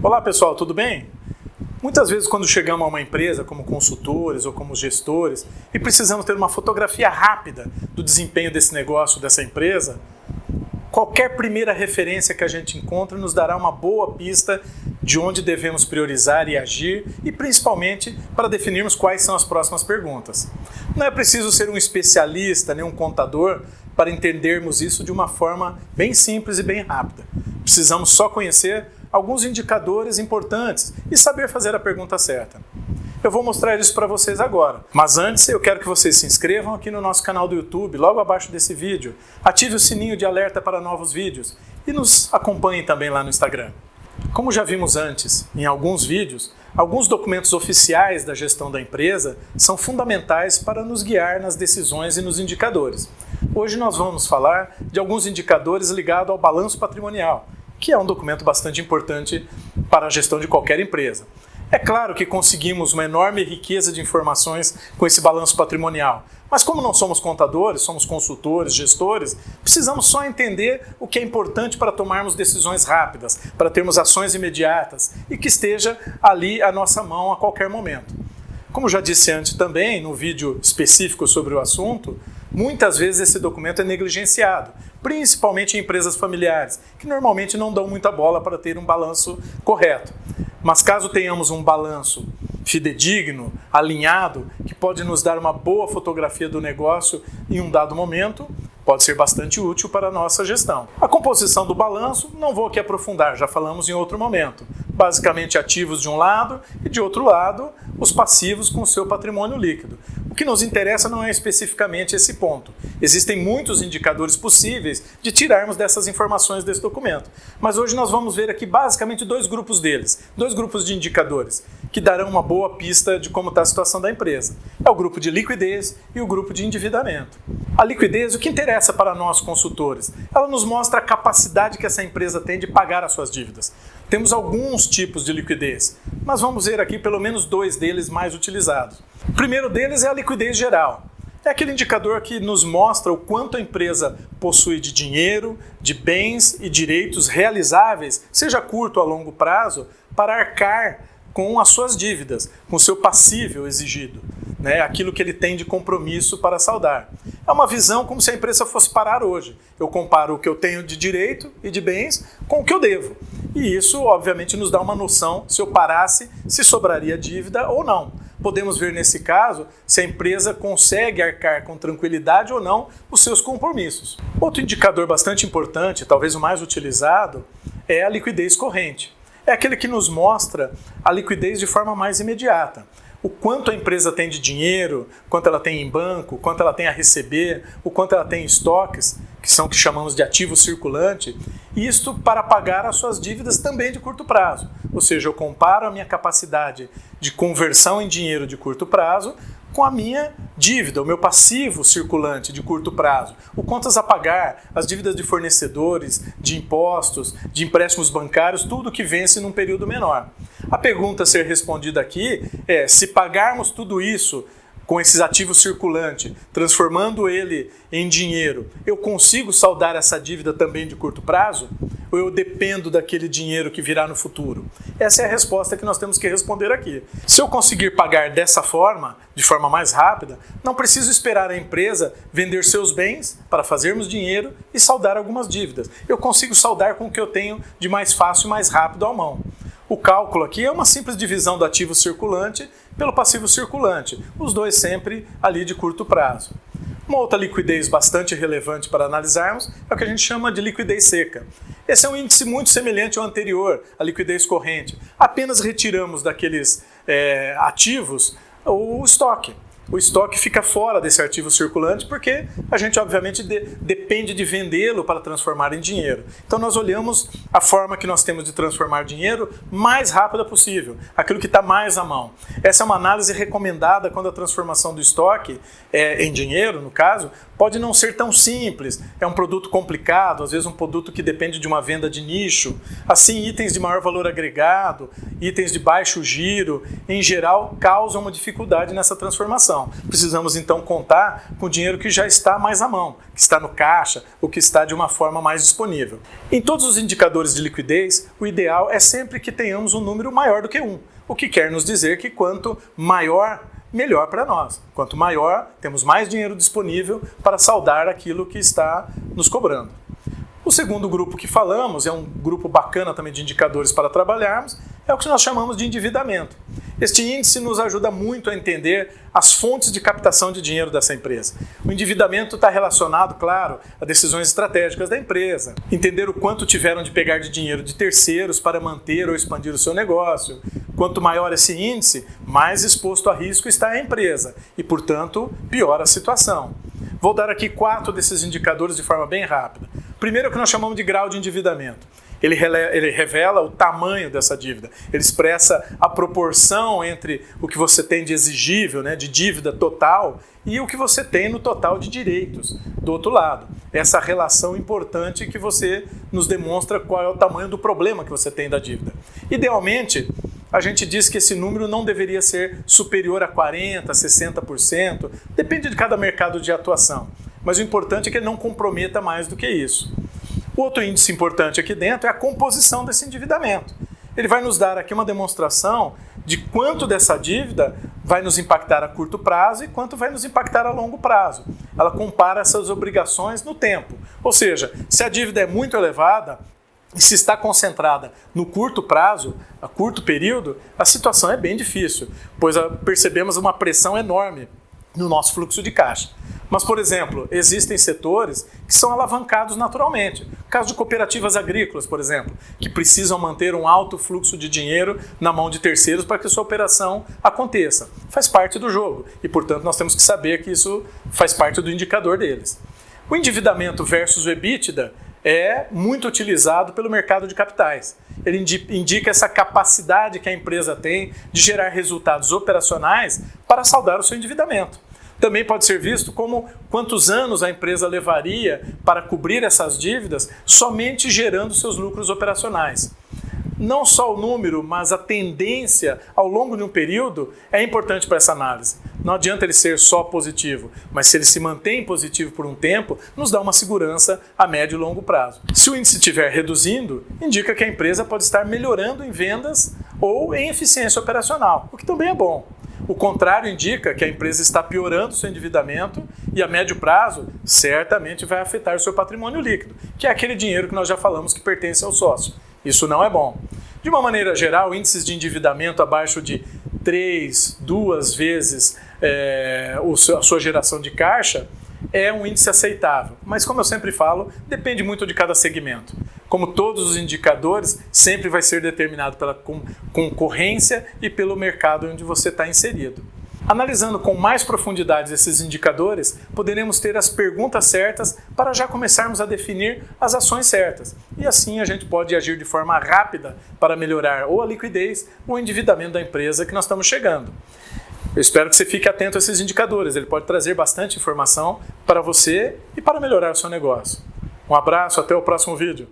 Olá pessoal, tudo bem? Muitas vezes quando chegamos a uma empresa como consultores ou como gestores e precisamos ter uma fotografia rápida do desempenho desse negócio, dessa empresa, qualquer primeira referência que a gente encontre nos dará uma boa pista de onde devemos priorizar e agir e principalmente para definirmos quais são as próximas perguntas. Não é preciso ser um especialista nem um contador para entendermos isso de uma forma bem simples e bem rápida. Precisamos só conhecer alguns indicadores importantes e saber fazer a pergunta certa. Eu vou mostrar isso para vocês agora, mas antes eu quero que vocês se inscrevam aqui no nosso canal do YouTube, logo abaixo desse vídeo, ative o sininho de alerta para novos vídeos e nos acompanhem também lá no Instagram. Como já vimos antes, em alguns vídeos, alguns documentos oficiais da gestão da empresa são fundamentais para nos guiar nas decisões e nos indicadores. Hoje nós vamos falar de alguns indicadores ligados ao balanço patrimonial, que é um documento bastante importante para a gestão de qualquer empresa. É claro que conseguimos uma enorme riqueza de informações com esse balanço patrimonial, mas como não somos contadores, somos consultores, gestores, precisamos só entender o que é importante para tomarmos decisões rápidas, para termos ações imediatas e que esteja ali à nossa mão a qualquer momento. Como já disse antes também, no vídeo específico sobre o assunto, muitas vezes esse documento é negligenciado, principalmente em empresas familiares, que normalmente não dão muita bola para ter um balanço correto. Mas caso tenhamos um balanço fidedigno, alinhado, que pode nos dar uma boa fotografia do negócio em um dado momento, pode ser bastante útil para a nossa gestão. A composição do balanço não vou aqui aprofundar, já falamos em outro momento. Basicamente ativos de um lado e de outro lado os passivos com seu patrimônio líquido. O que nos interessa não é especificamente esse ponto. Existem muitos indicadores possíveis de tirarmos dessas informações desse documento. Mas hoje nós vamos ver aqui basicamente dois grupos deles, dois grupos de indicadores, que darão uma boa pista de como está a situação da empresa. É o grupo de liquidez e o grupo de endividamento. A liquidez, o que interessa para nós consultores? Ela nos mostra a capacidade que essa empresa tem de pagar as suas dívidas. Temos alguns tipos de liquidez, mas vamos ver aqui pelo menos dois deles mais utilizados. O primeiro deles é a liquidez geral. É aquele indicador que nos mostra o quanto a empresa possui de dinheiro, de bens e direitos realizáveis, seja a curto ou a longo prazo, para arcar com as suas dívidas, com o seu passível exigido, aquilo que ele tem de compromisso para saldar. É uma visão como se a empresa fosse parar hoje. Eu comparo o que eu tenho de direito e de bens com o que eu devo. E isso, obviamente, nos dá uma noção, se eu parasse, se sobraria dívida ou não. Podemos ver nesse caso se a empresa consegue arcar com tranquilidade ou não os seus compromissos. Outro indicador bastante importante, talvez o mais utilizado, é a liquidez corrente. É aquele que nos mostra a liquidez de forma mais imediata. O quanto a empresa tem de dinheiro, quanto ela tem em banco, quanto ela tem a receber, o quanto ela tem em estoques, que são o que chamamos de ativo circulante, isto para pagar as suas dívidas também de curto prazo. Ou seja, eu comparo a minha capacidade de conversão em dinheiro de curto prazo com a minha dívida, o meu passivo circulante de curto prazo, o contas a pagar, as dívidas de fornecedores, de impostos, de empréstimos bancários, tudo que vence num período menor. A pergunta a ser respondida aqui é: se pagarmos tudo isso com esses ativos circulantes, transformando ele em dinheiro, eu consigo saldar essa dívida também de curto prazo? Ou eu dependo daquele dinheiro que virá no futuro? Essa é a resposta que nós temos que responder aqui. Se eu conseguir pagar dessa forma, de forma mais rápida, não preciso esperar a empresa vender seus bens para fazermos dinheiro e saldar algumas dívidas. Eu consigo saldar com o que eu tenho de mais fácil e mais rápido à mão. O cálculo aqui é uma simples divisão do ativo circulante pelo passivo circulante, os dois sempre ali de curto prazo. Uma outra liquidez bastante relevante para analisarmos é o que a gente chama de liquidez seca. Esse é um índice muito semelhante ao anterior, a liquidez corrente. Apenas retiramos daqueles ativos o estoque. O estoque fica fora desse ativo circulante porque a gente, obviamente, depende de vendê-lo para transformar em dinheiro. Então, nós olhamos a forma que nós temos de transformar dinheiro mais rápida possível, aquilo que está mais à mão. Essa é uma análise recomendada quando a transformação do estoque em dinheiro, no caso, pode não ser tão simples, é um produto complicado, às vezes um produto que depende de uma venda de nicho. Assim, itens de maior valor agregado, itens de baixo giro, em geral, causam uma dificuldade nessa transformação. Precisamos então contar com o dinheiro que já está mais à mão, que está no caixa ou que está de uma forma mais disponível. Em todos os indicadores de liquidez, o ideal é sempre que tenhamos um número maior do que 1, o que quer nos dizer que quanto maior, melhor para nós. Quanto maior, temos mais dinheiro disponível para saldar aquilo que está nos cobrando. O segundo grupo que falamos, é um grupo bacana também de indicadores para trabalharmos, é o que nós chamamos de endividamento. Este índice nos ajuda muito a entender as fontes de captação de dinheiro dessa empresa. O endividamento está relacionado, claro, a decisões estratégicas da empresa. Entender o quanto tiveram de pegar de dinheiro de terceiros para manter ou expandir o seu negócio. Quanto maior esse índice, mais exposto a risco está a empresa e, portanto, pior a situação. Vou dar aqui 4 desses indicadores de forma bem rápida. Primeiro é o que nós chamamos de grau de endividamento. Ele revela o tamanho dessa dívida. Ele expressa a proporção entre o que você tem de exigível, de dívida total, e o que você tem no total de direitos do outro lado. Essa relação importante que você nos demonstra qual é o tamanho do problema que você tem da dívida. Idealmente, a gente diz que esse número não deveria ser superior a 40%, 60%, depende de cada mercado de atuação. Mas o importante é que ele não comprometa mais do que isso. O outro índice importante aqui dentro é a composição desse endividamento. Ele vai nos dar aqui uma demonstração de quanto dessa dívida vai nos impactar a curto prazo e quanto vai nos impactar a longo prazo. Ela compara essas obrigações no tempo. Ou seja, se a dívida é muito elevada e se está concentrada no curto prazo, a curto período, a situação é bem difícil, pois percebemos uma pressão enorme no nosso fluxo de caixa. Mas, por exemplo, existem setores que são alavancados naturalmente. O caso de cooperativas agrícolas, por exemplo, que precisam manter um alto fluxo de dinheiro na mão de terceiros para que sua operação aconteça. Faz parte do jogo e, portanto, nós temos que saber que isso faz parte do indicador deles. O endividamento versus o EBITDA é muito utilizado pelo mercado de capitais. Ele indica essa capacidade que a empresa tem de gerar resultados operacionais para saldar o seu endividamento. Também pode ser visto como quantos anos a empresa levaria para cobrir essas dívidas somente gerando seus lucros operacionais. Não só o número, mas a tendência ao longo de um período é importante para essa análise. Não adianta ele ser só positivo, mas se ele se mantém positivo por um tempo, nos dá uma segurança a médio e longo prazo. Se o índice estiver reduzindo, indica que a empresa pode estar melhorando em vendas ou em eficiência operacional, o que também é bom. O contrário indica que a empresa está piorando seu endividamento e a médio prazo certamente vai afetar o seu patrimônio líquido, que é aquele dinheiro que nós já falamos que pertence ao sócio. Isso não é bom. De uma maneira geral, índices de endividamento abaixo de 2 vezes a sua geração de caixa é um índice aceitável. Mas, como eu sempre falo, depende muito de cada segmento. Como todos os indicadores, sempre vai ser determinado pela concorrência e pelo mercado onde você está inserido. Analisando com mais profundidade esses indicadores, poderemos ter as perguntas certas para já começarmos a definir as ações certas. E assim a gente pode agir de forma rápida para melhorar ou a liquidez ou o endividamento da empresa que nós estamos chegando. Eu espero que você fique atento a esses indicadores, ele pode trazer bastante informação para você e para melhorar o seu negócio. Um abraço, até o próximo vídeo.